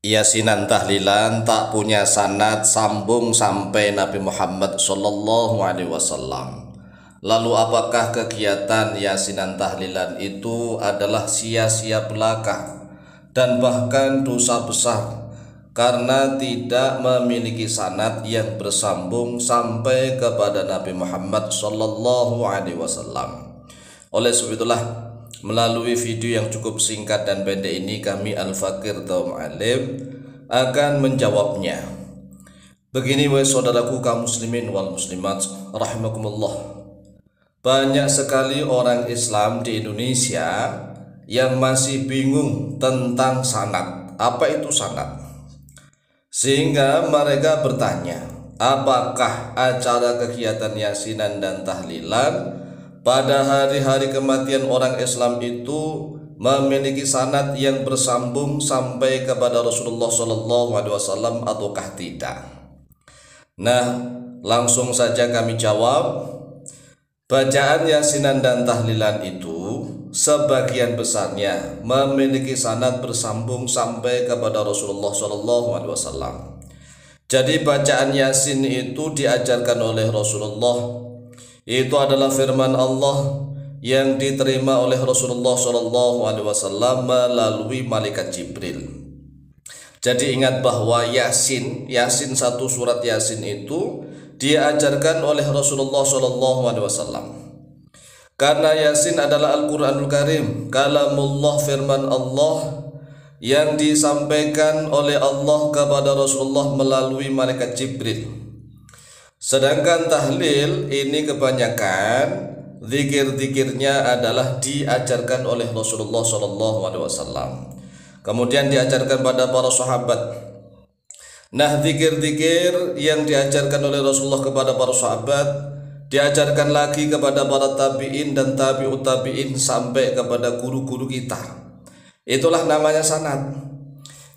Yasinan tahlilan tak punya sanad sambung sampai Nabi Muhammad Sallallahu Alaihi Wasallam. Lalu apakah kegiatan yasinan tahlilan itu adalah sia-sia belaka dan bahkan dosa besar karena tidak memiliki sanad yang bersambung sampai kepada Nabi Muhammad Sallallahu Alaihi Wasallam? Oleh sebab itulah, melalui video yang cukup singkat dan pendek ini, kami Al-Fakir Daum Alim akan menjawabnya. Begini wahai saudaraku kaum muslimin wal muslimat rahimakumullah. Banyak sekali orang Islam di Indonesia yang masih bingung tentang sanad. Apa itu sanad? Sehingga mereka bertanya, apakah acara kegiatan yasinan dan tahlilan pada hari-hari kematian orang Islam itu memiliki sanad yang bersambung sampai kepada Rasulullah SAW ataukah tidak? Nah, langsung saja kami jawab. Bacaan yasinan dan tahlilan itu sebagian besarnya memiliki sanad bersambung sampai kepada Rasulullah SAW. Jadi bacaan yasin itu diajarkan oleh Rasulullah. Itu adalah firman Allah yang diterima oleh Rasulullah SAW melalui malaikat Jibril. Jadi ingat bahwa Yasin satu surat Yasin itu diajarkan oleh Rasulullah SAW. Karena Yasin adalah Al-Quranul Karim, kalamullah, firman Allah yang disampaikan oleh Allah kepada Rasulullah melalui malaikat Jibril. Sedangkan tahlil ini kebanyakan zikir-zikirnya adalah diajarkan oleh Rasulullah SAW. Kemudian diajarkan pada para sahabat. Nah, zikir-zikir yang diajarkan oleh Rasulullah kepada para sahabat diajarkan lagi kepada para tabi'in dan tabi'ut tabi'in sampai kepada guru-guru kita. Itulah namanya sanad.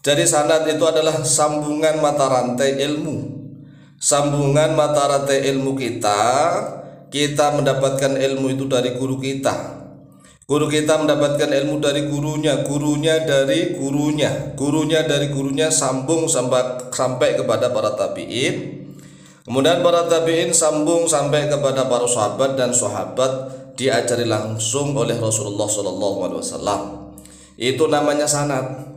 Jadi sanad itu adalah sambungan mata rantai ilmu. Sambungan mata rantai ilmu kita mendapatkan ilmu itu dari guru kita. Guru kita mendapatkan ilmu dari gurunya, gurunya dari gurunya, gurunya dari gurunya, sambung sampai kepada para tabi'in. Kemudian para tabi'in sambung sampai kepada para sahabat, dan sahabat diajari langsung oleh Rasulullah SAW. Itu namanya sanad.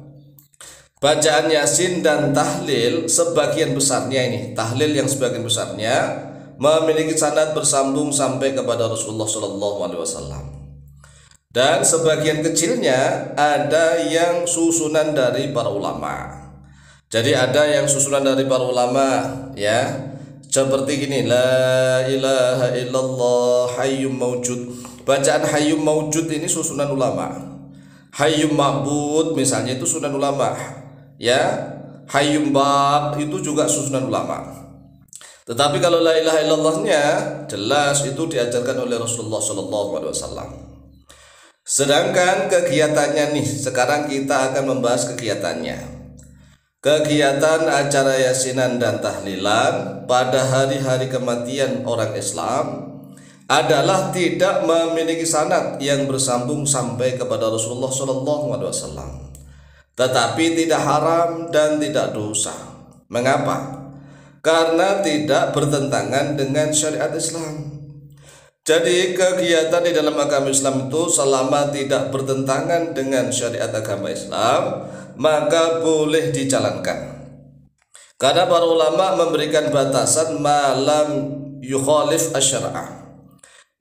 Bacaan yasin dan tahlil sebagian besarnya ini, tahlil yang sebagian besarnya memiliki sanad bersambung sampai kepada Rasulullah SAW. Dan sebagian kecilnya ada yang susunan dari para ulama. Jadi ada yang susunan dari para ulama, ya. Seperti gini, la ilaha illallah hayyum maujud. Bacaan hayyum maujud ini susunan ulama. Hayyum ma'bud misalnya itu susunan ulama. Ya, hayyum bab itu juga susunan ulama. Tetapi kalau la ilaha illallahnya jelas itu diajarkan oleh Rasulullah SAW. Sedangkan kegiatannya nih, sekarang kita akan membahas kegiatannya. Kegiatan acara yasinan dan tahlilan pada hari-hari kematian orang Islam adalah tidak memiliki sanad yang bersambung sampai kepada Rasulullah SAW. Tetapi tidak haram dan tidak dosa. Mengapa? Karena tidak bertentangan dengan syariat Islam. Jadi kegiatan di dalam agama Islam itu selama tidak bertentangan dengan syariat agama Islam, maka boleh dijalankan. Karena para ulama memberikan batasan malam yukhalif asy-syar'a.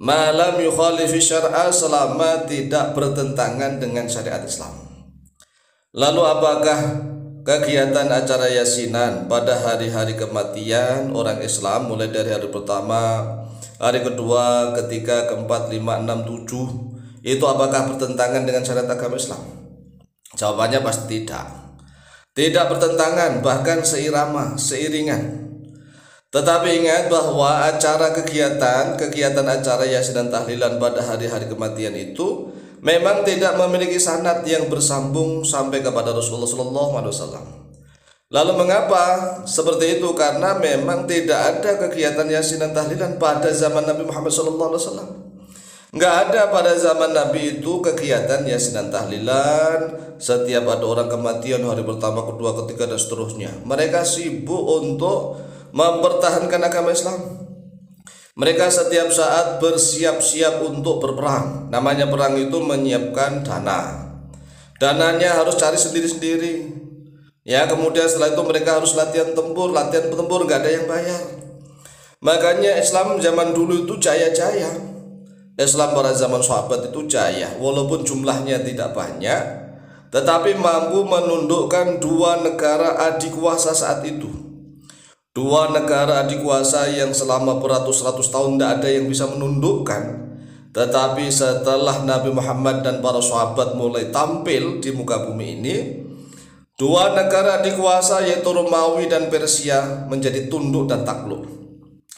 Malam yukhalif asy-syar'a selama tidak bertentangan dengan syariat Islam. Lalu apakah kegiatan acara yasinan pada hari-hari kematian orang Islam mulai dari hari pertama, hari kedua, ketiga, keempat, lima, enam, tujuh, itu apakah bertentangan dengan syariat agama Islam? Jawabannya pasti tidak. Tidak bertentangan, bahkan seirama, seiringan. Tetapi ingat bahwa acara kegiatan acara yasin dan tahlilan pada hari-hari kematian itu memang tidak memiliki sanad yang bersambung sampai kepada Rasulullah SAW. Lalu mengapa seperti itu? Karena memang tidak ada kegiatan yasin dan tahlilan pada zaman Nabi Muhammad SAW. Nggak ada pada zaman Nabi itu kegiatan yasin dan tahlilan. Setiap ada orang kematian hari pertama, kedua, ketiga dan seterusnya, mereka sibuk untuk mempertahankan agama Islam. Mereka setiap saat bersiap-siap untuk berperang. Namanya perang itu menyiapkan dana. Dananya harus cari sendiri-sendiri. Ya, kemudian setelah itu mereka harus latihan tempur nggak ada yang bayar. Makanya Islam zaman dulu itu jaya-jaya. Islam pada zaman sahabat itu jaya, walaupun jumlahnya tidak banyak, tetapi mampu menundukkan dua negara adikuasa saat itu. Dua negara adikuasa yang selama beratus-ratus tahun tidak ada yang bisa menundukkan. Tetapi setelah Nabi Muhammad dan para sahabat mulai tampil di muka bumi ini, dua negara adikuasa yaitu Romawi dan Persia menjadi tunduk dan takluk.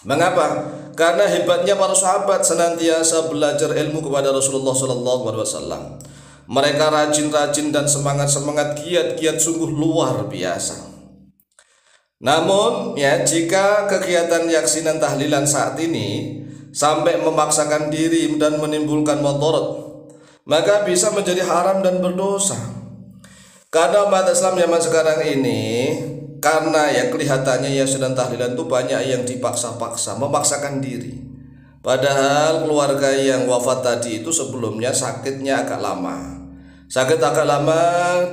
Mengapa? Karena hebatnya para sahabat senantiasa belajar ilmu kepada Rasulullah SAW. Mereka rajin-rajin dan semangat-semangat, giat-giat sungguh luar biasa. Namun ya, jika kegiatan yaksinan tahlilan saat ini sampai memaksakan diri dan menimbulkan mudarat, maka bisa menjadi haram dan berdosa. Karena umat Islam zaman sekarang ini, karena ya kelihatannya yasin dan tahlilan itu banyak yang dipaksa-paksa, memaksakan diri. Padahal keluarga yang wafat tadi itu sebelumnya sakitnya agak lama. Sakit agak lama,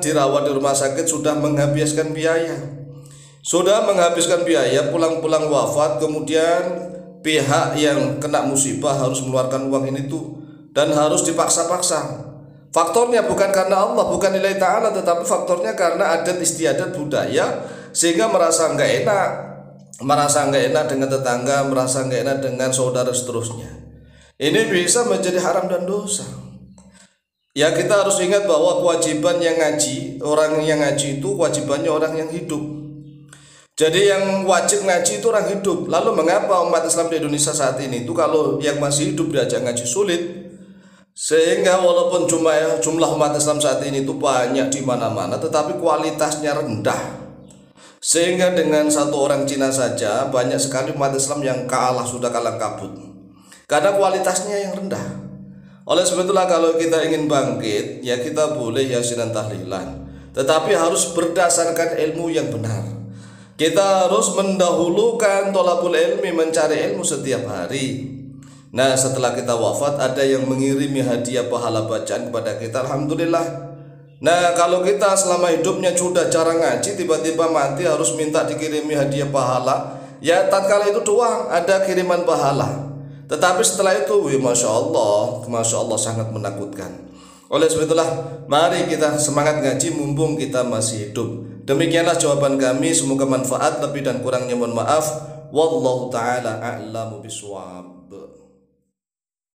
dirawat di rumah sakit, sudah menghabiskan biaya. Pulang-pulang wafat, kemudian pihak yang kena musibah harus mengeluarkan uang ini tuh, dan harus dipaksa-paksa. Faktornya bukan karena Allah, bukan nilai ta'ala, tetapi faktornya karena adat istiadat budaya, sehingga merasa nggak enak dengan tetangga, merasa nggak enak dengan saudara seterusnya. Ini bisa menjadi haram dan dosa. Ya, kita harus ingat bahwa kewajiban yang ngaji, orang yang ngaji itu kewajibannya orang yang hidup. Jadi yang wajib ngaji itu orang hidup. Lalu mengapa umat Islam di Indonesia saat ini itu kalau yang masih hidup diajak ngaji sulit? Sehingga walaupun jumlah umat Islam saat ini itu banyak di mana-mana, tetapi kualitasnya rendah. Sehingga dengan satu orang Cina saja banyak sekali umat Islam yang sudah kalah kabut. Karena kualitasnya yang rendah. Oleh sebab itulah kalau kita ingin bangkit, ya kita boleh yasin dan tahlilan, tetapi harus berdasarkan ilmu yang benar. Kita harus mendahulukan thalabul ilmi, mencari ilmu setiap hari. Nah, setelah kita wafat ada yang mengirimi hadiah pahala bacaan kepada kita, alhamdulillah. Nah, kalau kita selama hidupnya sudah jarang ngaji, tiba-tiba mati harus minta dikirimi hadiah pahala, ya tatkala itu doang ada kiriman pahala. Tetapi setelah itu, Masya Allah sangat menakutkan. Oleh sebab itulah, mari kita semangat ngaji mumpung kita masih hidup. Demikianlah jawaban kami, semoga manfaat, lebih dan kurangnya mohon maaf. Wallahu ta'ala a'lamu bishawab.